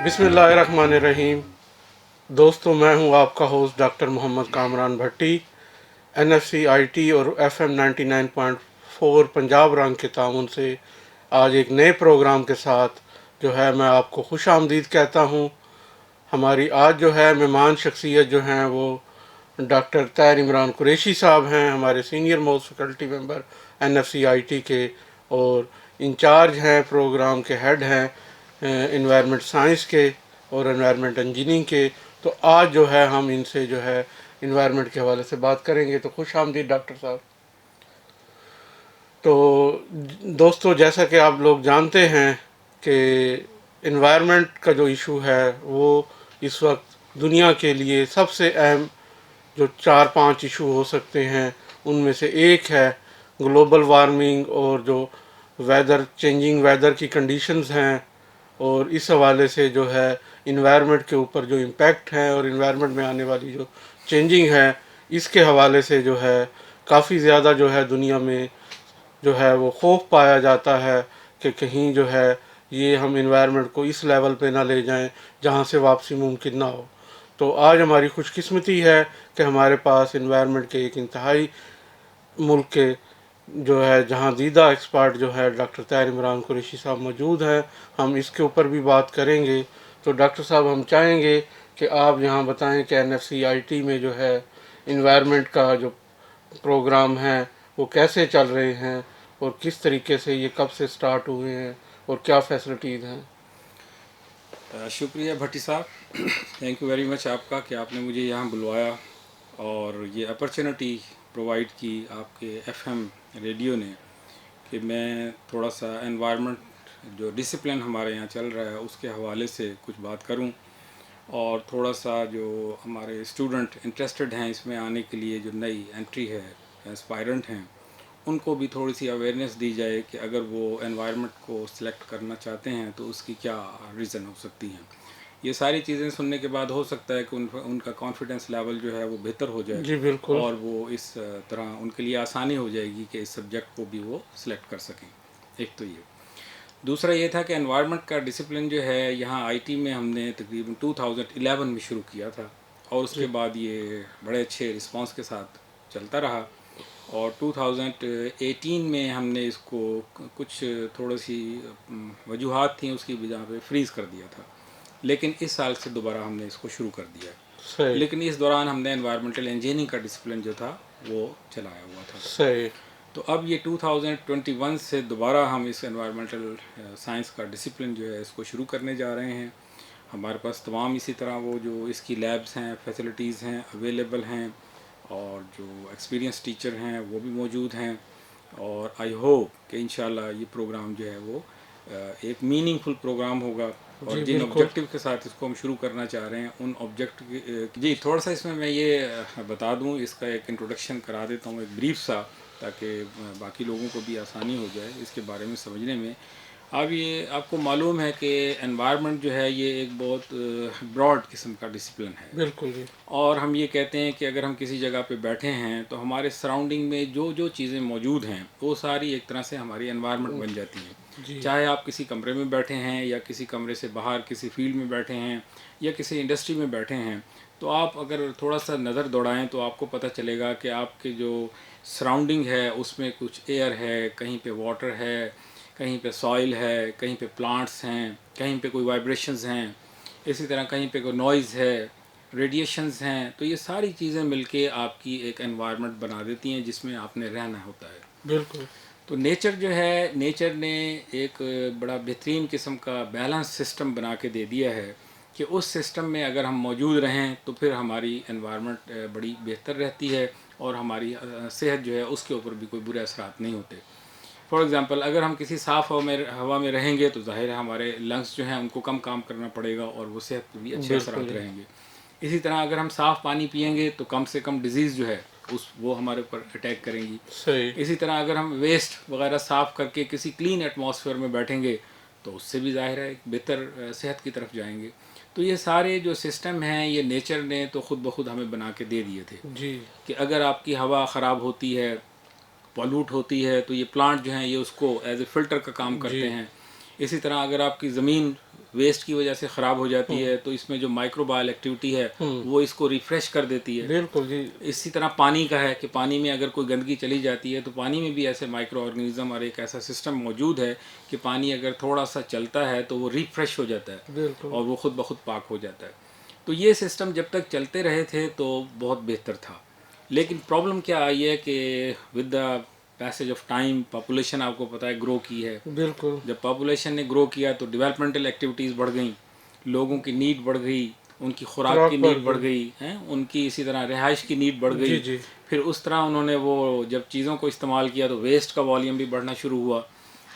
बिस्मिल्लाहिर्रहमानिर्रहीम। दोस्तों, मैं हूं आपका host doctor Mohammad Kamran Bhatti. NFC IT और FM 99.4 पंजाब रंग के ताउन से आज एक नए प्रोग्राम के साथ जो है मैं आपको खुश आमदीद कहता हूं। हमारी आज जो है मेहमान शख्सियत जो हैं वो डॉक्टर तैर इमरान कुरैशी साहब हैं, हमारे senior most faculty member NFC IT के, और इंचार्ज हैं, प्रोग्राम के हेड हैं इन्वायरमेंट साइंस के और एनवायरनमेंट इंजीनियरिंग के। तो आज जो है हम इनसे जो है इन्वायरमेंट के हवाले से बात करेंगे। तो खुश आमदीद डॉक्टर साहब। तो दोस्तों, जैसा कि आप लोग जानते हैं कि इन्वायरमेंट का जो इशू है वो इस वक्त दुनिया के लिए सबसे अहम जो 4-5 इशू हो सकते हैं उनमें से एक है ग्लोबल वार्मिंग, और जो चेंजिंग वेदर की कंडीशंस हैं, और इस हवाले से जो है इन्वायरमेंट के ऊपर जो इम्पैक्ट है और इन्वायरमेंट में आने वाली जो चेंजिंग है, इसके हवाले से जो है काफ़ी ज़्यादा जो है दुनिया में जो है वो खौफ पाया जाता है कि कहीं जो है ये हम इन्वायरमेंट को इस लेवल पे ना ले जाएं जहां से वापसी मुमकिन ना हो। तो आज हमारी खुशकिस्मती है कि हमारे पास इन्वायरमेंट के एक इंतहाई मुल्क के जो है जहाँ दीदा एक्सपर्ट जो है डॉक्टर तैर इमरान कुरैशी साहब मौजूद हैं। हम इसके ऊपर भी बात करेंगे। तो डॉक्टर साहब, हम चाहेंगे कि आप यहाँ बताएं कि NFC IT में जो है इन्वायरमेंट का जो प्रोग्राम है वो कैसे चल रहे हैं, और किस तरीके से ये कब से स्टार्ट हुए हैं, और क्या फैसिलिटीज़ हैं। शुक्रिया भट्टी साहब, थैंक यू वेरी मच आपका कि आपने मुझे यहाँ बुलवाया और ये अपॉर्चुनिटी प्रोवाइड की आपके FM रेडियो ने कि मैं थोड़ा सा एनवायरनमेंट जो डिसिप्लिन हमारे यहाँ चल रहा है उसके हवाले से कुछ बात करूँ, और थोड़ा सा जो हमारे स्टूडेंट इंटरेस्टेड हैं इसमें आने के लिए, जो नई एंट्री है, एस्पायरेंट हैं, उनको भी थोड़ी सी अवेयरनेस दी जाए कि अगर वो एनवायरनमेंट को सिलेक्ट करना चाहते हैं तो उसकी क्या रीज़न हो सकती हैं। ये सारी चीज़ें सुनने के बाद हो सकता है कि उनका कॉन्फिडेंस लेवल जो है वो बेहतर हो जाए, जी बिल्कुल। और वो इस तरह उनके लिए आसानी हो जाएगी कि इस सब्जेक्ट को भी वो सिलेक्ट कर सकें। एक तो ये। दूसरा ये था कि एनवायरनमेंट का डिसिप्लिन जो है यहाँ IT में हमने तकरीबन 2011 में शुरू किया था, और उसके बाद ये बड़े अच्छे रिस्पांस के साथ चलता रहा, और 2018 में हमने इसको कुछ थोड़ी सी वजूहात थी उसकी वजह पे फ्रीज़ कर दिया था, लेकिन इस साल से दोबारा हमने इसको शुरू कर दिया है। सही। लेकिन इस दौरान हमने एनवायरमेंटल इंजीनियरिंग का डिसिप्लिन जो था वो चलाया हुआ था। सही। तो अब ये 2021 से दोबारा हम इस एनवायरमेंटल साइंस का डिसिप्लिन जो है इसको शुरू करने जा रहे हैं। हमारे पास तमाम इसी तरह वो जो इसकी लैब्स हैं, फैसिलिटीज़ हैं, अवेलेबल हैं, और जो एक्सपीरियंस टीचर हैं वो भी मौजूद हैं, और आई होप कि इंशाल्लाह ये प्रोग्राम जो है वो एक मीनिंगफुल प्रोग्राम होगा, और जी जिन बिल्कुल। ऑब्जेक्टिव के साथ इसको हम शुरू करना चाह रहे हैं उन ऑब्जेक्टिव जी थोड़ा सा इसमें मैं ये बता दूं, इसका एक इंट्रोडक्शन करा देता हूँ, एक ब्रीफ सा, ताकि बाकी लोगों को भी आसानी हो जाए इसके बारे में समझने में। अब ये आपको मालूम है कि एनवायरनमेंट जो है ये एक बहुत ब्रॉड किस्म का डिसिप्लिन है, बिल्कुल जी। और हम ये कहते हैं कि अगर हम किसी जगह पे बैठे हैं तो हमारे सराउंडिंग में जो जो चीज़ें मौजूद हैं वो सारी एक तरह से हमारी एनवायरनमेंट बन जाती हैं। जी। चाहे आप किसी कमरे में बैठे हैं, या किसी कमरे से बाहर किसी फील्ड में बैठे हैं, या किसी इंडस्ट्री में बैठे हैं, तो आप अगर थोड़ा सा नज़र दौड़ाएं तो आपको पता चलेगा कि आपके जो सराउंडिंग है उसमें कुछ एयर है, कहीं पे वाटर है, कहीं पे सॉइल है, कहीं पे प्लांट्स हैं, कहीं पे कोई वाइब्रेशंस हैं, इसी तरह कहीं पे कोई नॉइज़ है, रेडिएशंस हैं। तो ये सारी चीज़ें मिलके आपकी एक एनवायरनमेंट बना देती हैं जिसमें आपने रहना होता है। बिल्कुल। तो नेचर जो है, नेचर ने एक बड़ा बेहतरीन किस्म का बैलेंस सिस्टम बना के दे दिया है कि उस सिस्टम में अगर हम मौजूद रहें तो फिर हमारी एनवायरनमेंट बड़ी बेहतर रहती है, और हमारी सेहत जो है उसके ऊपर भी कोई बुरे असरात नहीं होते। फॉर एग्ज़ाम्पल, अगर हम किसी साफ़ हवा में रहेंगे तो ज़ाहिर है हमारे लंग्स जो हैं उनको कम काम करना पड़ेगा, और वो सेहत पर भी अच्छे असरात रहेंगे। इसी तरह अगर हम साफ़ पानी पिएंगे तो कम से कम डिज़ीज़ जो है वो हमारे ऊपर अटैक करेंगी। सही। इसी तरह अगर हम वेस्ट वगैरह साफ़ करके किसी क्लीन एटमॉस्फेयर में बैठेंगे तो उससे भी ज़ाहिर है बेहतर सेहत की तरफ जाएंगे। तो ये सारे जो सिस्टम हैं ये नेचर ने तो ख़ुद ब खुद हमें बना के दे दिए थे जी। कि अगर आपकी हवा ख़राब होती है, पॉल्यूट होती है, तो ये प्लांट जो हैं ये उसको एज ए फ़िल्टर का काम करते हैं। اسی طرح اگر آپ کی زمین ویسٹ کی وجہ سے خراب ہو جاتی ہے تو اس میں جو مائکرو بائل ایکٹیویٹی ہے وہ اس کو ریفریش کر دیتی ہے. بالکل جی. اسی طرح پانی کا ہے کہ پانی میں اگر کوئی گندگی چلی جاتی ہے تو پانی میں بھی ایسے مائکرو آرگنزم اور ایک ایسا سسٹم موجود ہے کہ پانی اگر تھوڑا سا چلتا ہے تو وہ ریفریش ہو جاتا ہے بالکل. اور وہ خود بخود پاک ہو جاتا ہے. تو یہ سسٹم جب تک چلتے رہے تھے تو بہت بہتر تھا. لیکن پرابلم کیا آئی ہے کہ with the passage of time population آپ کو پتہ ہے گرو کی ہے. بالکل. جب پاپولیشن نے گرو کیا تو ڈیولپمنٹل ایکٹیویٹیز بڑھ گئیں, لوگوں کی نیڈ بڑھ گئی, ان کی خوراک کی نیڈ بڑھ گئی ہیں, ان کی اسی طرح رہائش کی نیڈ بڑھ جی گئی. جی. پھر اس طرح انہوں نے وہ جب چیزوں کو استعمال کیا تو ویسٹ کا والیوم بھی بڑھنا شروع ہوا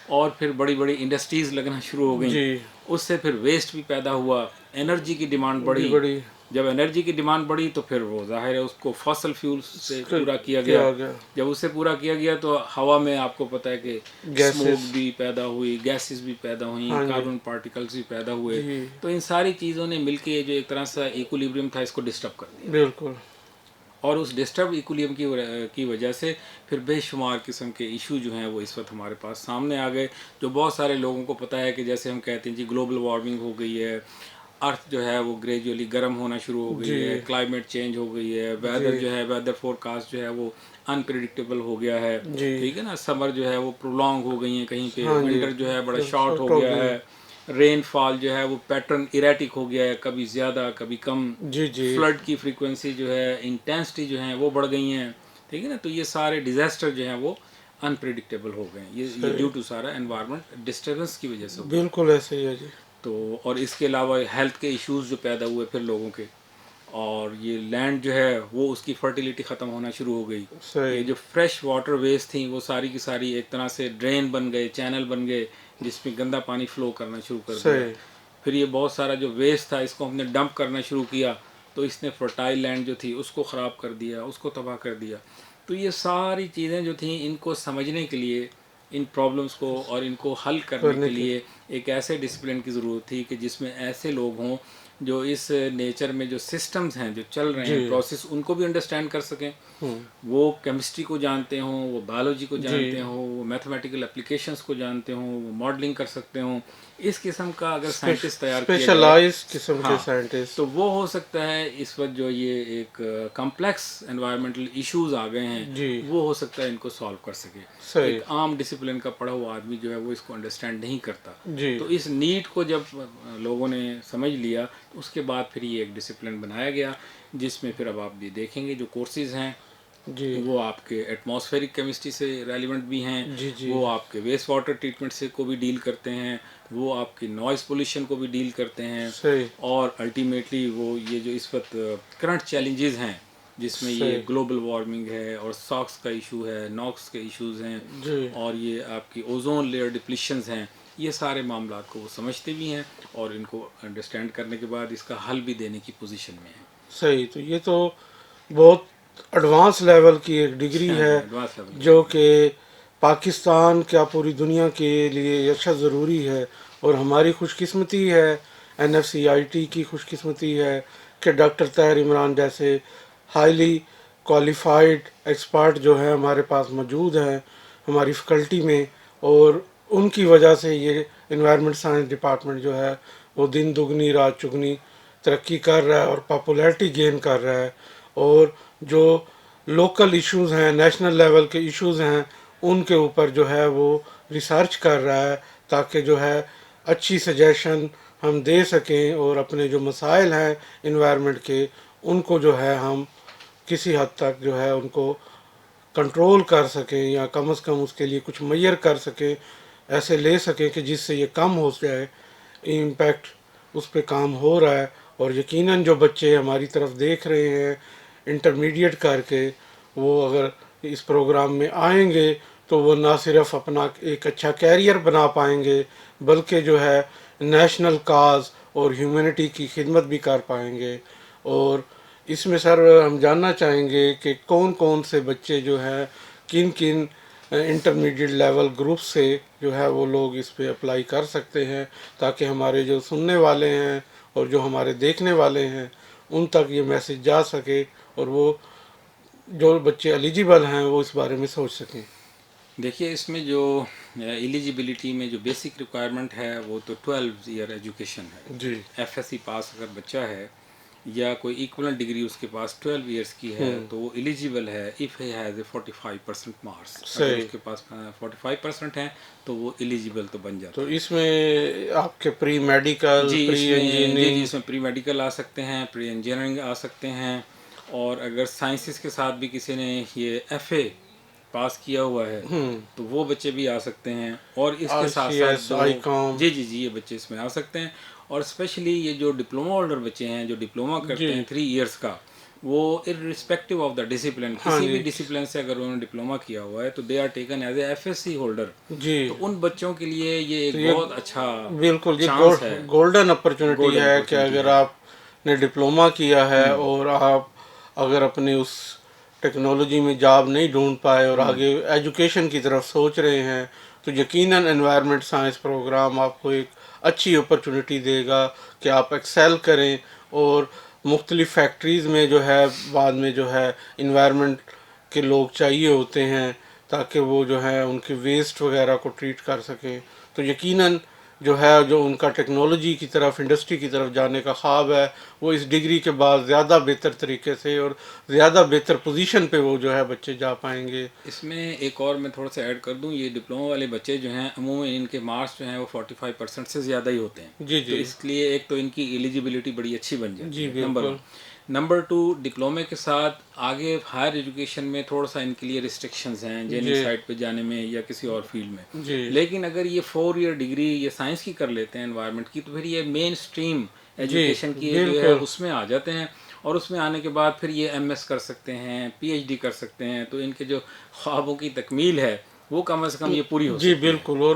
اور پھر بڑی بڑی انڈسٹریز لگنا شروع ہو گئیں. جی. اس سے پھر ویسٹ بھی پیدا ہوا, انرجی کی ڈیمانڈ بڑھی. بڑی. جب انرجی کی ڈیمانڈ بڑھی تو پھر وہ ظاہر ہے اس کو فاسل فیول سے پورا کیا گیا. جب اس سے پورا کیا گیا تو ہوا میں آپ کو پتہ ہے کہ اسموک بھی پیدا ہوئی, گیسز بھی پیدا ہوئیں, کاربن پارٹیکلز بھی پیدا ہوئے. تو ان ساری چیزوں نے مل کے جو ایک طرح سے ایکولیبریم تھا اس کو ڈسٹرب کر دیا. بالکل. اور اس ڈسٹرب ایکولیبریم کی وجہ سے پھر بے شمار قسم کے ایشو جو ہیں وہ اس وقت ہمارے پاس سامنے آ گئے, جو بہت سارے لوگوں کو پتہ ہے کہ جیسے ہم کہتے ہیں جی گلوبل وارمنگ ہو گئی ہے, ارتھ جو ہے وہ گریجولی گرم ہونا شروع ہو گئی ہے, کلائمیٹ چینج ہو گئی ہے, ویدر جو ہے ویدر فورکاسٹ جو ہے وہ انپریڈکٹیبل ہو گیا ہے. ٹھیک ہے نا, سمر جو ہے وہ پرولونگ ہو گئی ہیں کہیں پہ, ونٹر جو ہے بڑا شارٹ ہو گیا ہے, رین فال جو ہے وہ پیٹرن ایریٹک ہو گیا ہے, کبھی زیادہ کبھی کم. فلڈ کی فریکوینسی جو ہے, انٹینسٹی جو ہیں وہ بڑھ گئی ہیں. ٹھیک ہے نا, تو یہ سارے ڈیزاسٹر جو ہیں وہ انپریڈکٹیبل ہو گئے ہیں. یہ ڈیو ٹو سارا انوائرمنٹ ڈسٹربنس کی وجہ سے. بالکل ایسے ہی ہے جی. تو اور اس کے علاوہ ہیلتھ کے ایشوز جو پیدا ہوئے پھر لوگوں کے, اور یہ لینڈ جو ہے وہ اس کی فرٹیلیٹی ختم ہونا شروع ہو گئی. یہ جو فریش واٹر ویز تھیں وہ ساری کی ساری ایک طرح سے ڈرین بن گئے, چینل بن گئے جس میں گندا پانی فلو کرنا شروع کر دیا. پھر یہ بہت سارا جو ویسٹ تھا اس کو ہم نے ڈمپ کرنا شروع کیا تو اس نے فرٹائل لینڈ جو تھی اس کو خراب کر دیا, اس کو تباہ کر دیا. تو یہ ساری چیزیں جو تھیں ان کو سمجھنے کے لیے, ان پرابلمس کو اور ان کو حل کرنے کے لیے ایک ایسے ڈسپلن کی ضرورت تھی کہ جس میں ایسے لوگ ہوں جو اس نیچر میں جو سسٹمز ہیں جو چل رہے ہیں پروسیس ان کو بھی انڈرسٹینڈ کر سکیں. وہ کیمسٹری کو جانتے ہوں, وہ بایولوجی کو جانتے ہوں, وہ میتھمیٹیکل اپلیکیشنس کو جانتے ہوں, وہ ماڈلنگ کر سکتے ہوں. اس قسم کا اگر سائنٹسٹ تیار کیا جائے قسم کے سائنٹسٹ تو وہ ہو سکتا ہے. اس وقت جو یہ ایک کمپلیکس انوائرمنٹل ایشوز آ گئے ہیں وہ ہو سکتا ہے ان کو سالو کر سکے. ایک عام ڈسپلن کا پڑھا ہوا آدمی جو ہے وہ اس کو انڈرسٹینڈ نہیں کرتا. تو اس نیڈ کو جب لوگوں نے سمجھ لیا تو اس کے بعد پھر یہ ایک ڈسپلن بنایا گیا جس میں پھر اب آپ بھی دیکھیں گے جو کورسز ہیں وہ آپ کے ایٹماسفیرک کیمسٹری سے ریلیونٹ بھی ہیں, وہ آپ کے ویسٹ واٹر ٹریٹمنٹ سے کو بھی ڈیل کرتے ہیں, وہ آپ کی نوائز پولیوشن کو بھی ڈیل کرتے ہیں, اور الٹیمیٹلی وہ یہ جو اس وقت کرنٹ چیلنجز ہیں جس میں یہ گلوبل وارمنگ ہے اور ساکس کا ایشو ہے, ناکس کے ایشوز ہیں, اور یہ آپ کی اوزون لیئر ڈپلیشنز ہیں, یہ سارے معاملات کو وہ سمجھتے بھی ہیں اور ان کو انڈرسٹینڈ کرنے کے بعد اس کا حل بھی دینے کی پوزیشن میں ہیں. صحیح. تو یہ تو بہت ایڈوانس لیول کی ایک ڈگری ہے جو کہ پاکستان کیا پوری دنیا کے لیے یکساں ضروری ہے, اور ہماری خوش قسمتی ہے, NFCIT کی خوش قسمتی ہے کہ ڈاکٹر طاہر عمران جیسے ہائیلی کوالیفائڈ ایکسپرٹ جو ہیں ہمارے پاس موجود ہیں ہماری فیکلٹی میں, اور ان کی وجہ سے یہ انوائرمنٹ سائنس ڈپارٹمنٹ جو ہے وہ دن دگنی رات چگنی ترقی کر رہا ہے اور پاپولیرٹی گین کر رہا ہے. اور جو لوکل ایشوز ہیں, نیشنل لیول کے ایشوز ہیں, ان کے اوپر جو ہے وہ ریسرچ کر رہا ہے تاکہ جو ہے اچھی سجیشن ہم دے سکیں اور اپنے جو مسائل ہیں انوائرمنٹ کے ان کو جو ہے ہم کسی حد تک جو ہے ان کو کنٹرول کر سکیں, یا کم از کم اس کے لیے کچھ میئر کر سکیں, ایسے لے سکیں کہ جس سے یہ کم ہو جائے. امپیکٹ اس پہ کام ہو رہا ہے, اور یقیناً جو بچے ہماری طرف دیکھ رہے ہیں انٹرمیڈیٹ کر کے, وہ اگر اس پروگرام میں آئیں گے تو وہ نہ صرف اپنا ایک اچھا کیریئر بنا پائیں گے بلکہ جو ہے نیشنل کاز اور ہیومینٹی کی خدمت بھی کر پائیں گے. اور اس میں سر ہم جاننا چاہیں گے کہ کون کون سے بچے جو ہیں کن کن انٹرمیڈیٹ لیول گروپ سے جو ہے وہ لوگ اس پہ اپلائی کر سکتے ہیں, تاکہ ہمارے جو سننے والے ہیں اور جو ہمارے دیکھنے والے ہیں ان تک یہ میسج جا سکے اور وہ جو بچے ایلیجیبل ہیں وہ اس بارے میں سوچ سکیں. دیکھیے اس میں جو ایلیجیبلٹی میں جو بیسک ریکوائرمنٹ ہے وہ تو 12 ایئر ایجوکیشن ہے. جی ایف ایس سی پاس اگر بچہ ہے یا کوئی ایکولنٹ ڈگری اس کے پاس 12 ایئرس کی ہے تو وہ ایلیجیبل ہے if he has a 45% marks. اگر اس کے پاس 45% ہیں تو وہ ایلیجیبل تو بن جاتا تو ہے. اس میں آپ کے پری میڈیکل جی پری اس میں انجینئرنگ اس میں پری میڈیکل آ سکتے ہیں, پری انجینئرنگ آ سکتے ہیں, اور اگر سائنسز کے ساتھ بھی کسی نے یہ ایف اے پاس کیا ہوا ہے تو وہ بچے بھی آ سکتے ہیں. اور اس کے آئی ساتھ سی ساتھ ایس جو آئی کام. جی یہ بچے اس میں آ سکتے ہیں. اور اسپیشلی یہ جو ڈپلوما ہولڈر بچے ہیں جو ڈپلوما کرتے ہیں 3 ایئرس کا, وہ ارسپیکٹیو آف دا ڈسپلن, ہاں کسی بھی جی ڈسپلن سے اگر انہوں نے ڈپلوما کیا ہوا ہے تو they are taken as a F S C holder. جی تو ان بچوں کے لیے یہ تو ایک یہ بہت اچھا بالکل یہ چانس ہے, گولڈن اپرچونٹی گولڈن ہے کہ اپرچونٹی اگر ہے. آپ نے ڈپلوما کیا ہے اور آپ اگر اپنے اس ٹیکنالوجی میں جاب نہیں ڈھونڈ پائے اور آگے ایجوکیشن کی طرف سوچ رہے ہیں تو یقیناً انوائرمنٹ سائنس پروگرام آپ کو ایک اچھی اپرچونٹی دے گا کہ آپ ایکسیل کریں. اور مختلف فیکٹریز میں جو ہے بعد میں جو ہے انوائرمنٹ کے لوگ چاہیے ہوتے ہیں تاکہ وہ جو ہے ان کے ویسٹ وغیرہ کو ٹریٹ کر سکیں. تو یقیناً جو ہے جو ان کا ٹیکنالوجی کی طرف انڈسٹری کی طرف جانے کا خواب ہے وہ اس ڈگری کے بعد زیادہ بہتر طریقے سے اور زیادہ بہتر پوزیشن پہ وہ جو ہے بچے جا پائیں گے. اس میں ایک اور میں تھوڑا سا ایڈ کر دوں, یہ ڈپلوما والے بچے جو ہیں عموماً ان کے مارکس جو ہیں وہ 45% سے زیادہ ہی ہوتے ہیں. جی تو جی اس لیے ایک تو ان کی ایلیجیبلٹی بڑی اچھی بن جاتی جی ہے, نمبر بالکل. 1. نمبر 2, ڈپلومے کے ساتھ آگے ہائر ایجوکیشن میں تھوڑا سا ان کے لیے ریسٹرکشنز ہیں جیننگ جی سائٹ پہ جانے میں یا کسی اور فیلڈ میں. جی لیکن اگر یہ 4 ایئر ڈگری یہ سائنس کی کر لیتے ہیں انوائرمنٹ کی تو پھر یہ مین اسٹریم جی ایجوکیشن کی جو ہے بالکل. اس میں آ جاتے ہیں. اور اس میں آنے کے بعد پھر یہ ایم ایس کر سکتے ہیں, پی ایچ ڈی کر سکتے ہیں. تو ان کے جو خوابوں کی تکمیل ہے وہ کم از کم یہ پوری ہو جی سکتی ہے. بالکل. اور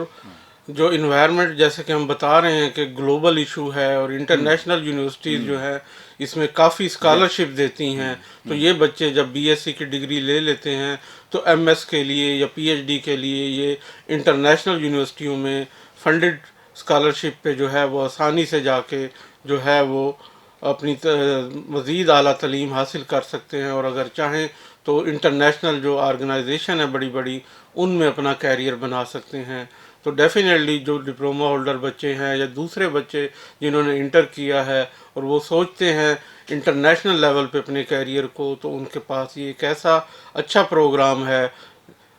جو انوائرمنٹ جیسے کہ ہم بتا رہے ہیں کہ گلوبل ایشو ہے اور انٹرنیشنل یونیورسٹیز جو ہے اس میں کافی اسکالرشپ دیتی ہیں. تو یہ بچے جب بی ایس سی کی ڈگری لے لیتے ہیں تو ایم ایس کے لیے یا پی ایچ ڈی کے لیے یہ انٹرنیشنل یونیورسٹیوں میں فنڈڈ اسکالرشپ پہ جو ہے وہ آسانی سے جا کے جو ہے وہ اپنی مزید اعلیٰ تعلیم حاصل کر سکتے ہیں. اور اگر چاہیں تو انٹرنیشنل جو آرگنائزیشن ہے بڑی بڑی ان میں اپنا کیریئر بنا سکتے ہیں. تو ڈیفینیٹلی جو ڈپلوما ہولڈر بچے ہیں یا دوسرے بچے جنہوں نے انٹر کیا ہے اور وہ سوچتے ہیں انٹرنیشنل لیول پہ اپنے کیریئر کو, تو ان کے پاس یہ ایک ایسا اچھا پروگرام ہے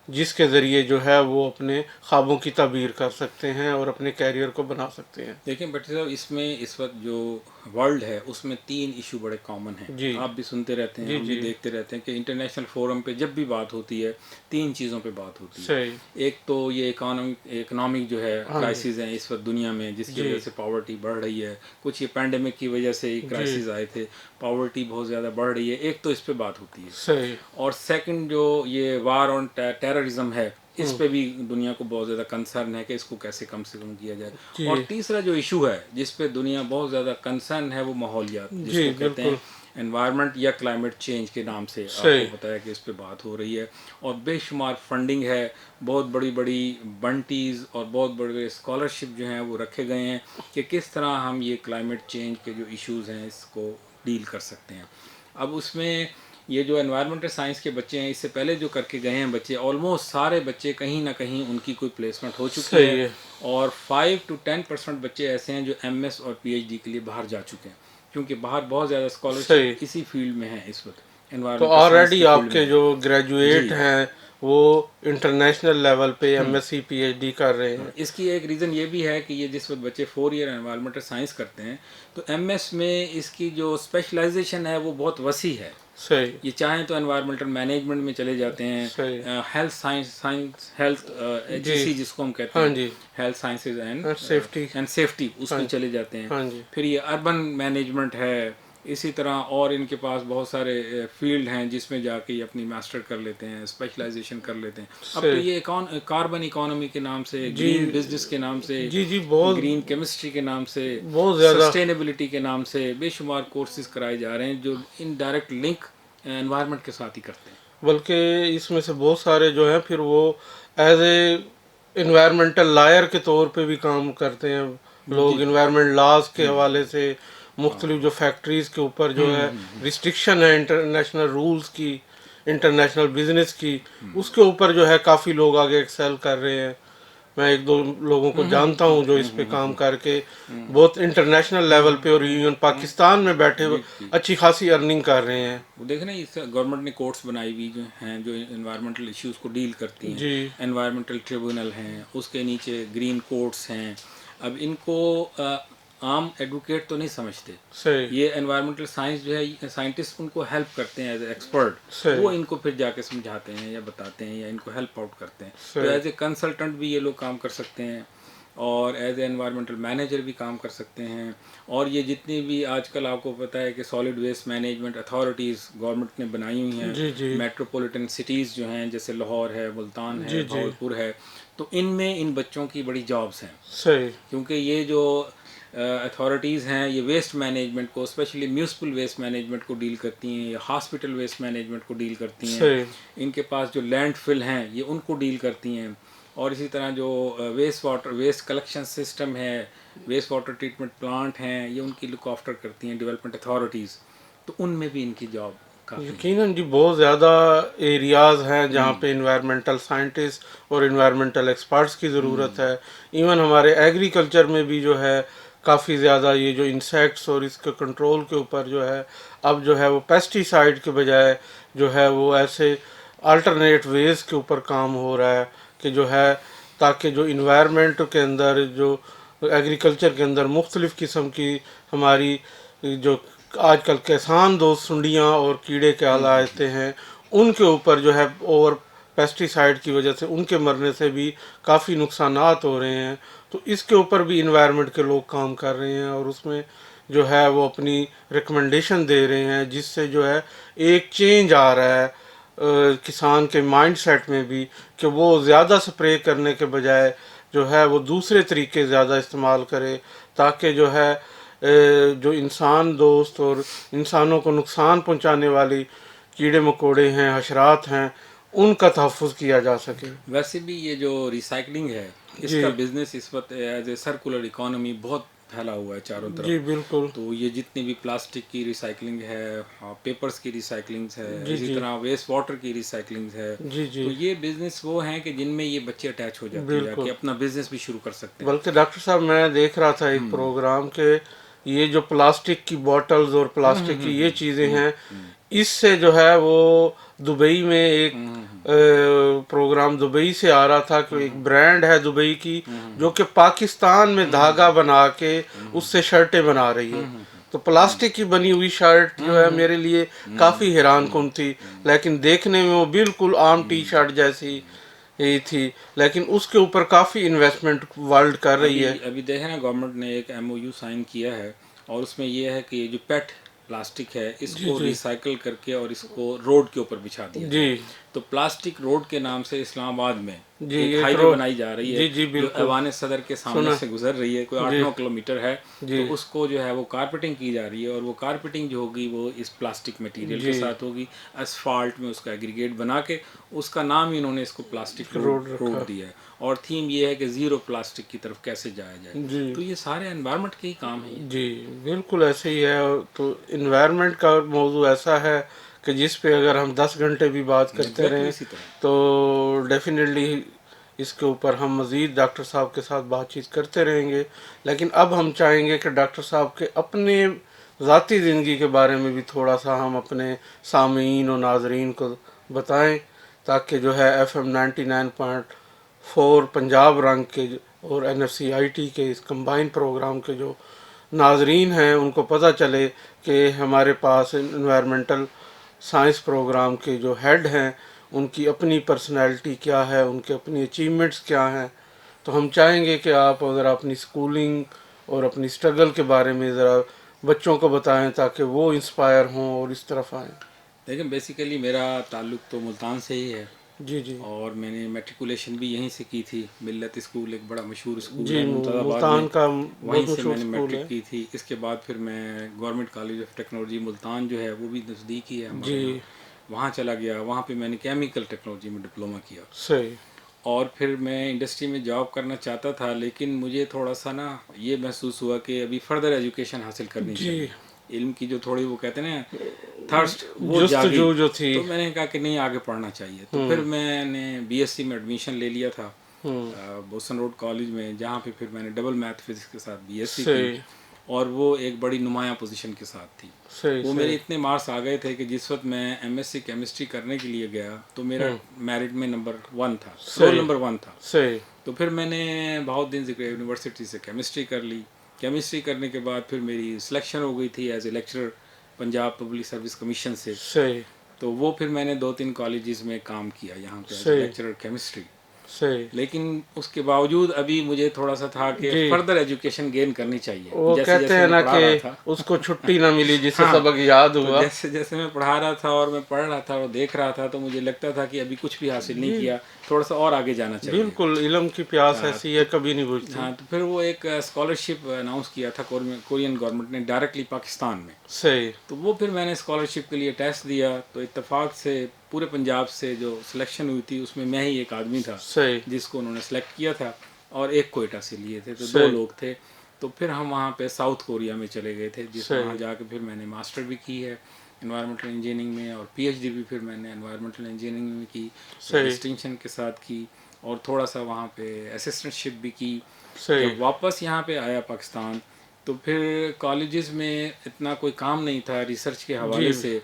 جس کے ذریعے جو ہے وہ اپنے خوابوں کی تعبیر کر سکتے ہیں اور اپنے کیریئر کو بنا سکتے ہیں. دیکھیں بٹی صاحب, اس میں اس وقت جو ورلڈ ہے اس میں 3 ایشو بڑے کامن ہیں. جی آپ بھی سنتے رہتے ہیں, جی ہم بھی جی دیکھتے رہتے ہیں کہ انٹرنیشنل فورم پہ جب بھی بات ہوتی ہے 3 چیزوں پہ بات ہوتی ہے. صحیح. ایک تو یہ اکنامک جو ہے ہاں جی کرائسز ہیں اس وقت دنیا میں جس کی جی وجہ سے پاورٹی بڑھ رہی ہے. کچھ یہ پینڈیمک کی وجہ سے جی کرائسز آئے تھے, پاورٹی بہت زیادہ بڑھ رہی ہے. ایک تو اس پہ بات ہوتی ہے. صحیح. اور سیکنڈ جو یہ وار آن ٹیررزم ہے اس پہ بھی دنیا کو بہت زیادہ کنسرن ہے کہ اس کو کیسے کم سے کم کیا جائے. جی اور تیسرا جو ایشو ہے جس پہ دنیا بہت زیادہ کنسرن ہے وہ ماحولیات, جس جی کو کہتے ہیں بالکل. انوائرمنٹ یا کلائمیٹ چینج کے نام سے آپ کو صحیح. پتہ ہے کہ اس پہ بات ہو رہی ہے. اور بے شمار فنڈنگ ہے, بہت بڑی بڑی بنٹیز اور بہت بڑے بڑے اسکالرشپ جو ہیں وہ رکھے گئے ہیں کہ کس طرح ہم یہ کلائمیٹ چینج کے جو ایشوز ہیں اس کو ڈیل کر سکتے ہیں. اب اس میں یہ جو انوائرمنٹل سائنس کے بچے ہیں اس سے پہلے جو کر کے گئے ہیں بچے, آلموسٹ سارے بچے کہیں نہ کہیں ان کی کوئی پلیسمنٹ ہو چکی ہے. صحیح ہے. اور 5 to 10% بچے ایسے ہیں جو ایم ایس اور پی ایچ ڈی کے لیے باہر جا چکے ہیں, کیونکہ باہر بہت زیادہ صحیح. اسکالرشپ اسی فیلڈ میں ہے اس وقت, تو انوائرمنٹل سائنس آلریڈی کی آپ فیلڈ کے میں. جو گریجویٹ جی ہیں وہ انٹرنیشنل لیول پہ M S C P H D کر رہے ہیں. اس کی ایک ریزن یہ بھی ہے کہ یہ جس وقت بچے 4 ایئر انوائرمنٹل سائنس کرتے ہیں تو ایم ایس میں اس کی جو اسپیشلائزیشن ہے وہ بہت وسیع ہے. صحیح. یہ چاہیں تو انوائرمنٹل مینجمنٹ میں چلے جاتے ہیں, صحیح. ہیلتھ ایچ ای جی. سی جس کو ہم کہتے ہاں ہیں, جی. Health sciences safety. And safety, اس ہاں میں چلے جاتے ہیں. ہاں جی. پھر یہ اربن مینجمنٹ ہے, اسی طرح اور ان کے پاس بہت سارے فیلڈ ہیں جس میں جا کے یہ اپنی ماسٹر کر لیتے ہیں, اسپیشلائزیشن کر لیتے ہیں. اب تو یہ کاربن اکانومی کے نام سے, جی گرین بزنس کے نام سے, جی جی بہت گرین کیمسٹری کے نام سے, بہت زیادہ سسٹینیبلٹی کے نام سے بے شمار کورسز کرائے جا رہے ہیں جو ان ڈائریکٹ لنک انوائرمنٹ کے ساتھ ہی کرتے ہیں. بلکہ اس میں سے بہت سارے جو ہیں پھر وہ ایز اے انوائرمنٹل لائر کے طور پہ بھی کام کرتے ہیں. لوگ انوائرمنٹ لاز کے حوالے سے مختلف جو فیکٹریز کے اوپر جو ہے ریسٹرکشن ہے انٹرنیشنل رولز کی, इंटरनेशनल बिजनेस की, उसके ऊपर जो है काफ़ी लोग आगे एक्सेल कर रहे हैं. मैं एक दो लोगों को जानता हूँ जो इस पे काम करके बहुत इंटरनेशनल लेवल पे और इवन पाकिस्तान में बैठे हुए जी जी. अच्छी खासी अर्निंग कर रहे हैं. वो देखे ना, इस गवर्नमेंट ने कोर्ट्स बनाई हुई जो हैं जो इन्वायरमेंटल इश्यूज़ को डील करती हैं. जी एनवायरमेंटल ट्रिब्यूनल हैं, उसके नीचे ग्रीन कोर्ट्स हैं. अब इनको आम एडवोकेट तो नहीं समझते. सही ये एनवायरमेंटल साइंस जो है, साइंटिस्ट उनको हेल्प करते हैं एज एक्सपर्ट. सही वो इनको फिर जाके समझाते हैं या बताते हैं या इनको हेल्प आउट करते हैं. तो सही एज ए कंसल्टेंट भी ये लोग काम कर सकते हैं और एज ए एनवायरमेंटल मैनेजर भी काम कर सकते हैं. और ये जितनी भी आजकल आपको पता है कि solid waste management authorities government ने बनाई हुई हैं, जी जी मेट्रोपॉलिटन सिटीज़ जो हैं जैसे लाहौर है, मुल्तान जी है, जी भावलपुर है, तो इनमें इन बच्चों की बड़ी जॉब्स हैं. सही क्योंकि ये जो अथॉरिटीज़ हैं ये वेस्ट मैनेजमेंट को, स्पेशली म्यूनसिपल वेस्ट मैनेजमेंट को डील करती हैं या हॉस्पिटल वेस्ट मैनेजमेंट को डील करती हैं. सही इनके पास जो लैंड फिल हैं ये उनको डील करती हैं. और इसी तरह जो वेस्ट कलेक्शन सिस्टम है, वेस्ट वाटर ट्रीटमेंट प्लांट हैं, ये उनकी लुक आफ्टर करती हैं डेवलपमेंट अथॉरिटीज़. तो उनमें भी इनकी जॉब काफ़ी है. यकीनन जी बहुत ज़्यादा एरियाज़ हैं जहाँ पे इन्वायरमेंटल साइंटिस्ट और इन्वायरमेंटल एक्सपर्ट्स की ज़रूरत है. इवन हमारे एग्रीकल्चर में भी जो है काफ़ी ज़्यादा ये जो इंसेक्ट्स और इसके कंट्रोल के ऊपर जो है अब जो है वो पेस्टिसाइड के बजाय जो है वो ऐसे अल्टरनेट वेज के ऊपर काम हो रहा है कि जो है ताकि जो इन्वायरमेंट के अंदर जो एग्रीकल्चर के अंदर मुख्तलिफ़ किस्म की हमारी जो आजकल किसान दोस्त सुंडियाँ और कीड़े के आते हैं उनके ऊपर जो है ओवर पेस्टिसाइड की वजह से उनके मरने से भी काफ़ी नुकसानात हो रहे हैं. तो इसके ऊपर भी इन्वायरमेंट के लोग काम कर रहे हैं और उसमें जो है वो अपनी रिकमेंडेशन दे रहे हैं जिससे जो है एक चेंज आ रहा है किसान के माइंड सेट में भी कि वो ज़्यादा स्प्रे करने के बजाय जो है वो दूसरे तरीके ज़्यादा इस्तेमाल करे ताकि जो है जो इंसान दोस्त और इंसानों को नुकसान पहुंचाने वाली कीड़े मकोड़े हैं, हशरात हैं, उनका तहफ़्फ़ुज़ किया जा सके. वैसे भी ये जो रिसाइकलिंग है जी इसका बिजनेस इस वक्त एज ए सर्कुलर इकोनॉमी बहुत फैला हुआ है चारों जी तरफ. बिल्कुल तो ये जितनी भी प्लास्टिक की रिसाइकलिंग है, पेपर्स की रिसाइकलिंग है, जी इसी जी तरह वेस्ट वाटर की रिसाइकलिंग है. जी जी तो ये बिजनेस वो हैं कि जिनमें ये बच्चे अटैच हो जाते हैं कि बिल्कुल. अपना बिजनेस भी शुरू कर सकते हैं. बल्कि डॉक्टर साहब मैं देख रहा था एक प्रोग्राम के ये जो प्लास्टिक की बॉटल्स और प्लास्टिक की ये चीज़ें हैं इससे जो है वो दुबई में एक प्रोग्राम दुबई से आ रहा था कि एक ब्रांड है दुबई की जो कि पाकिस्तान में धागा बना के उससे शर्टें बना रही है. तो प्लास्टिक की बनी हुई शर्ट जो है मेरे लिए काफ़ी हैरान कुन थी लेकिन देखने में वो बिल्कुल आम टी शर्ट जैसी ही थी लेकिन उसके ऊपर काफ़ी इन्वेस्टमेंट वर्ल्ड कर रही है. अभी देखें ना, गवर्नमेंट ने एक MOU साइन किया है और उसमें ये है कि ये जो पेट प्लास्टिक है जी इसको जी रिसाइकल करके और इसको रोड के ऊपर बिछा दिया जी जाए. तो प्लास्टिक रोड के नाम से इस्लामाबाद में जी एक एक हाईवे बनाई जा रही है जी जी जो बिल्कुल ऐवान सदर के सामने सुना से गुजर रही है, कोई जी 8-9 किलोमीटर है. जी तो उसको जो है वो कारपेटिंग की जा रही है और वो कारपेटिंग जो होगी वो इस प्लास्टिक मटेरियल के जी साथ होगी. असफाल्ट में उसका एग्रीगेट बना के उसका नाम ही इन्होंने इसको प्लास्टिक रोड रोड रखा दिया है. और थीम ये है कि ज़ीरो प्लास्टिक की तरफ कैसे जाया जाए. जी तो ये सारे एनवायरनमेंट के ही काम है ये. जी बिल्कुल ऐसे ही है. तो इन्वायरमेंट का मौजू ऐसा है कि जिस पे अगर हम 10 घंटे भी बात करते Exactly रहें इसी तरह. तो डेफिनेटली इसके ऊपर हम मज़ीद डॉक्टर साहब के साथ बातचीत करते रहेंगे. लेकिन अब हम चाहेंगे कि डॉक्टर साहब के अपने ज़ाती ज़िंदगी के बारे में भी थोड़ा सा हम अपने सामीन और नाजरीन को बताएं ताकि जो है FM 99.4 पंजाब रंग के और NFC IT के इस कंबाइन प्रोग्राम के जो नाजरीन हैं उनको पता चले कि हमारे पास इन्वायरमेंटल साइंस प्रोग्राम के जो हेड हैं उनकी अपनी पर्सनैलिटी क्या है, उनके अपनी अचीवमेंट्स क्या हैं. तो हम चाहेंगे कि आप अगर अपनी स्कूलिंग और अपनी स्ट्रगल के बारे में ज़रा बच्चों को बताएं ताकि वो इंस्पायर हों और इस तरफ आएँ. लेकिन बेसिकली मेरा ताल्लुक तो मुल्तान से ही है जी जी और मैंने मैट्रिकुलेशन भी यहीं से की थी. मिल्लत स्कूल एक बड़ा मशहूर स्कूल जी है मुल्तानाबाद मुल्तान में, का वहीं बहुत से मशहूर मैंने स्कूल मैट्रिक है. की थी. इसके बाद फिर मैं government college of technology Multan जो है वो भी नज़दीक ही है हमारे जी यहाँ, वहाँ चला गया. वहाँ पे मैंने केमिकल टेक्नोलॉजी में डिप्लोमा किया सही और फिर मैं इंडस्ट्री में जॉब करना चाहता था. लेकिन मुझे थोड़ा सा ना ये महसूस हुआ कि अभी फर्दर एजुकेशन हासिल करनी जी चाहिए. इल्म की जो थोड़ी वो कहते हैं ना थर्स्ट वो जागी। जस्तजू जो थी। तो मैंने कहा कि नहीं, आगे पढ़ना चाहिए। तो फिर मैंने बीएससी में एडमिशन ले लिया था बोस्टन रोड कॉलेज में, जहाँ पे फिर मैंने डबल मैथ फिजिक्स के साथ बीएससी की, सही और वो एक बड़ी नुमाया पोजीशन के साथ थी। सही वो मेरे सही इतने मार्क्स आ गए थे कि जिस वक्त मैं एमएससी केमिस्ट्री करने के लिए गया तो मेरा मेरिट में नंबर 1 था, रोल नंबर 1 था। सही तो फिर मैंने बहुत दिन से यूनिवर्सिटी से केमिस्ट्री कर ली। केमिस्ट्री करने के बाद फिर मेरी सिलेक्शन हो गई थी as a lecturer Punjab public service commission से। सही तो वो फिर मैंने 2-3 कॉलेजेस में काम किया यहाँ पे एज ए सही लेक्चरर केमिस्ट्री। सही। लेकिन उसके बावजूद अभी मुझे थोड़ा सा था कि जी। फर्दर एजुकेशन गेन करनी चाहिए। वो जैसे कहते जैसे हैं मैं ना पढ़ा रहा कि था, उसको छुट्टी ना मिली जिससे हाँ, सबक याद तो हुआ। जैसे जैसे मैं पढ़ा रहा था और मैं पढ़ रहा था और देख रहा था, तो मुझे लगता था कि अभी कुछ भी हासिल नहीं जी किया, थोड़ा सा और आगे जाना चाहिए। बिल्कुल, इल्म की प्यास हाँ, ऐसी है, कभी नहीं बुझती। हाँ, तो फिर वो एक स्कॉलरशिप अनाउंस किया था कोरियन गवर्नमेंट ने डायरेक्टली पाकिस्तान में। सही तो वो फिर मैंने स्कॉलरशिप के लिए टेस्ट दिया, तो इत्तेफाक से पूरे पंजाब से जो सिलेक्शन हुई थी उसमें मैं ही एक आदमी था सही जिसको उन्होंने सेलेक्ट किया था, और एक कोयटा से लिए थे, तो 2 सही लोग थे। तो फिर हम वहाँ पे साउथ कोरिया में चले गए थे, जिस सही वहाँ जाके फिर मैंने मास्टर भी की है एनवायरमेंटल इंजीनियरिंग में, और पीएचडी भी फिर मैंने एनवायरमेंटल इंजीनियरिंग में की, सही डिस्टिंक्शन के साथ की, और थोड़ा सा वहाँ पे असिस्टेंटशिप भी की। सही जब वापस यहाँ पे आया पाकिस्तान, तो फिर कॉलेजेस में इतना कोई काम नहीं था रिसर्च के हवाले जी से,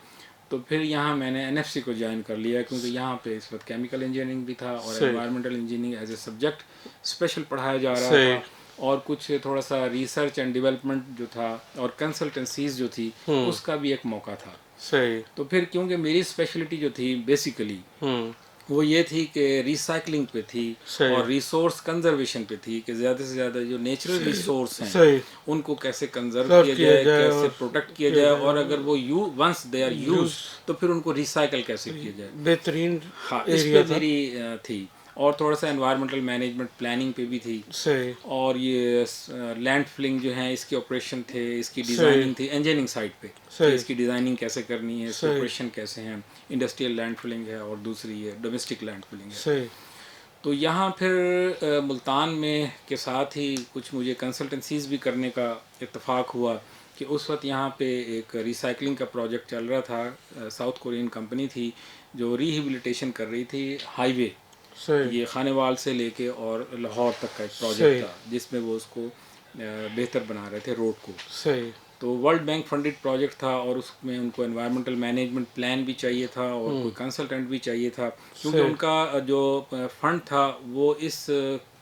तो फिर यहाँ मैंने एनएफसी को ज्वाइन कर लिया, क्योंकि यहाँ पे इस वक्त केमिकल इंजीनियरिंग भी था और सही environmental engineering as a subject special पढ़ाया जा रहा सही था, और कुछ थोड़ा सा रिसर्च एंड डेवलपमेंट जो था और कंसल्टेंसीज जो थी उसका भी एक मौका था। सही तो फिर क्योंकि मेरी स्पेशलिटी जो थी बेसिकली हम्म वो ये थी कि रिसाइकलिंग पे थी सही और रिसोर्स कंजर्वेशन पे थी, कि ज़्यादा से ज़्यादा जो नेचुरल रिसोर्स हैं सही उनको कैसे कंजर्व सर्व किया किया जाए, जाए कैसे और प्रोटेक्ट किया जाए, और अगर वो वंस दे आर यूज तो फिर उनको रिसाइकल कैसे किया जाए। बेहतरीन हाँ, इस पे एरिया था। मेरी थी, और थोड़ा सा एनवायरमेंटल मैनेजमेंट प्लानिंग पे भी थी, सही और ये लैंड फिलिंग जो है इसके ऑपरेशन थे, इसकी सही डिज़ाइनिंग थी इंजीनियरिंग साइड पे, कि सही इसकी डिज़ाइनिंग कैसे करनी है, इसके सही ऑपरेशन कैसे हैं। इंडस्ट्रियल लैंड फिलिंग है और दूसरी ये डोमेस्टिक लैंड फिलिंग है। सही तो यहाँ फिर मुल्तान में के साथ ही कुछ मुझे कंसल्टेंसीज भी करने का इत्तेफाक हुआ, कि उस वक्त यहाँ पे एक रिसाइकलिंग का प्रोजेक्ट चल रहा था। साउथ कोरियन कंपनी थी जो रिहेबिलिटेशन कर रही थी हाईवे, सही ये खानेवाल से लेके और लाहौर तक का एक सही प्रोजेक्ट था, जिसमें वो उसको बेहतर बना रहे थे रोड को। सही तो वर्ल्ड बैंक फंडेड प्रोजेक्ट था, और उसमें उनको एनवायरमेंटल मैनेजमेंट प्लान भी चाहिए था और कोई कंसल्टेंट भी चाहिए था, क्योंकि सही उनका जो फंड था वो इस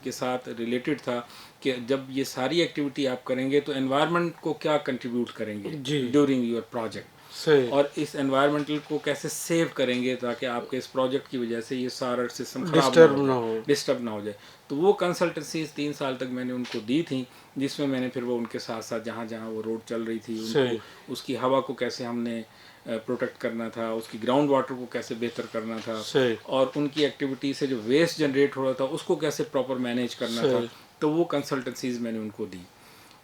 के साथ रिलेटेड था कि जब ये सारी एक्टिविटी आप करेंगे तो एनवायरनमेंट को क्या कंट्रीब्यूट करेंगे जी ड्यूरिंग योर प्रोजेक्ट, सही और इस एनवायरमेंटल को कैसे सेव करेंगे ताकि आपके इस प्रोजेक्ट की वजह से ये सारा सिस्टम डिस्टर्ब ना हो। डिस्टर्ब ना हो जाए। तो वो कंसल्टेंसीज 3 साल तक मैंने उनको दी थी, जिसमें मैंने फिर वो उनके साथ साथ जहाँ जहाँ वो रोड चल रही थी सही उनको उसकी हवा को कैसे हमने प्रोटेक्ट करना था, उसकी ग्राउंड वाटर को कैसे बेहतर करना था, सही और उनकी एक्टिविटी से जो वेस्ट जनरेट हो रहा था उसको कैसे प्रॉपर मैनेज करना था। सही तो वो कंसल्टेंसीज मैंने उनको दी।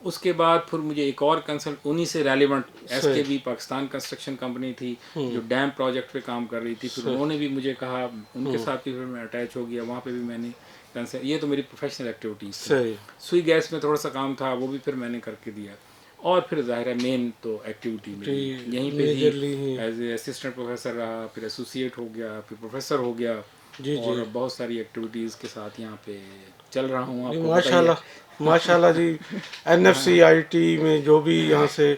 उसके बाद फिर मुझे एक और कंसल्ट उन्हीं से relevant SKB Pakistan construction company थी जो डैम प्रोजेक्ट पे काम कर रही थी, फिर उन्होंने भी मुझे कहा, उनके साथ भी फिर मैं अटैच हो गया, वहाँ पे भी मैंने ये तो मेरी प्रोफेशनल एक्टिविटीज़ थी। सही सुई गैस में थोड़ा सा काम था, वो भी फिर मैंने करके दिया, और फिर ज़ाहिर है मेन तो एक्टिविटी मेरी यहीं पे मेजरली थी, एज ए असिस्टेंट प्रोफेसर रहा, फिर एसोसिएट हो गया, फिर प्रोफेसर हो गया, जी और जी बहुत सारी एक्टिविटीज़ के साथ यहाँ पे चल रहा हूँ। जी आपको माशाल्लाह माशाल्लाह जी। एनएफसीआईटी में जो भी यहाँ से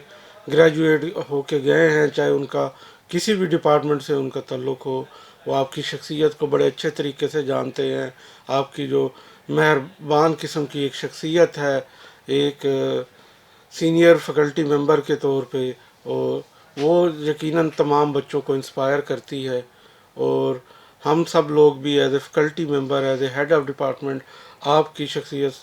ग्रेजुएट होके गए हैं, चाहे उनका किसी भी डिपार्टमेंट से उनका ताल्लुक़ हो, वो आपकी शख्सियत को बड़े अच्छे तरीके से जानते हैं। आपकी जो मेहरबान किस्म की एक शख्सियत है, एक सीनियर फैकल्टी मेंबर के तौर पे, और वो यकीनन तमाम बच्चों को इंस्पायर करती है। और हम सब लोग भी as a faculty member, as a head of department आपकी शख्सियत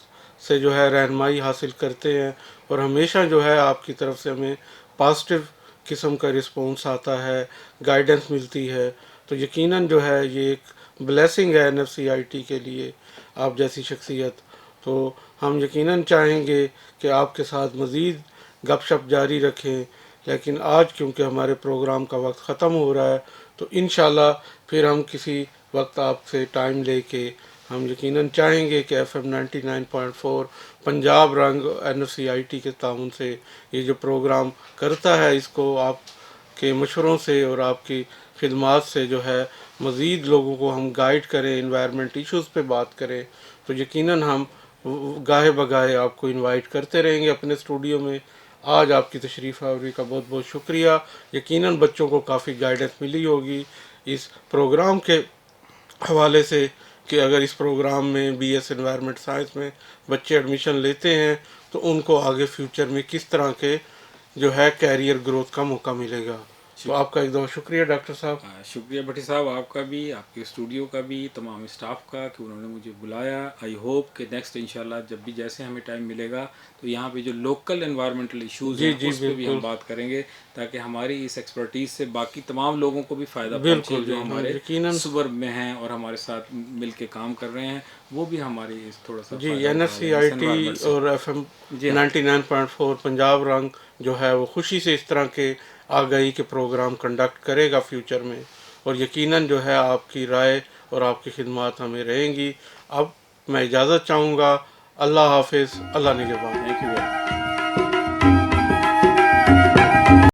से जो है रहनुमाई हासिल करते हैं, और हमेशा जो है आपकी तरफ से हमें पॉजिटिव किस्म का रिस्पॉन्स आता है, गाइडेंस मिलती है। तो यकीनन जो है ये एक ब्लेसिंग है एनएफसीआईटी के लिए, आप जैसी शख्सियत। तो हम यकीनन चाहेंगे कि आपके साथ मज़ीद गपशप जारी रखें, लेकिन आज क्योंकि हमारे प्रोग्राम का वक्त ख़त्म हो रहा है, तो इंशाल्लाह फिर हम किसी वक्त आपसे टाइम लेके हम यकीनन चाहेंगे कि FM 99.4 पंजाब रंग NFCIT के ताउन से ये जो प्रोग्राम करता है, इसको आप کے مشوروں سے اور آپ کی خدمات سے جو ہے مزید لوگوں کو ہم گائیڈ کریں، انوائرمنٹ ایشوز پہ بات کریں، تو یقیناً ہم گاہے بگاہے آپ کو انوائٹ کرتے رہیں گے اپنے اسٹوڈیو میں۔ آج آپ کی تشریف آوری کا بہت بہت شکریہ۔ یقیناً بچوں کو کافی گائیڈنس ملی ہوگی اس پروگرام کے حوالے سے، کہ اگر اس پروگرام میں بی ایس انوائرمنٹ سائنس میں بچے ایڈمیشن لیتے ہیں تو ان کو آگے فیوچر میں کس طرح کے جو ہے کیریئر گروتھ کا موقع ملے گا۔ تو آپ کا ایک دفعہ شکریہ ڈاکٹر صاحب۔ شکریہ بھٹی صاحب، آپ کا بھی، آپ کے اسٹوڈیو کا بھی، تمام اسٹاف کا، کہ انہوں نے مجھے بلایا۔ آئی ہوپ کہ نیکسٹ انشاءاللہ جب بھی جیسے ہمیں ٹائم ملے گا تو یہاں پہ جو لوکل انوائرمنٹل ایشوز جی ہیں جی اس پہ بھی ہم بالکل بات کریں گے، تاکہ ہماری اس ایکسپرٹیز سے باقی تمام لوگوں کو بھی فائدہ پہنچے بالکل جو جی ہم ہمارے یقیناً صبر میں ہیں اور ہمارے ساتھ مل کے کام کر رہے ہیں، وہ بھی ہماری اس تھوڑا سا جی فائدہ این ایس اٹھا سی لیں آئی اس ٹی انوائرمنٹ سے۔ اور ایف ایم جی ہاں، 99.4 پنجاب رنگ جو ہے وہ خوشی سے اس طرح کے آگاہی کے پروگرام کنڈکٹ کرے گا فیوچر میں، اور یقیناً جو ہے آپ کی رائے اور آپ کی خدمات ہمیں رہیں گی۔ اب میں اجازت چاہوں گا۔ اللہ حافظ، اللہ نگہبان۔ Thank you very much.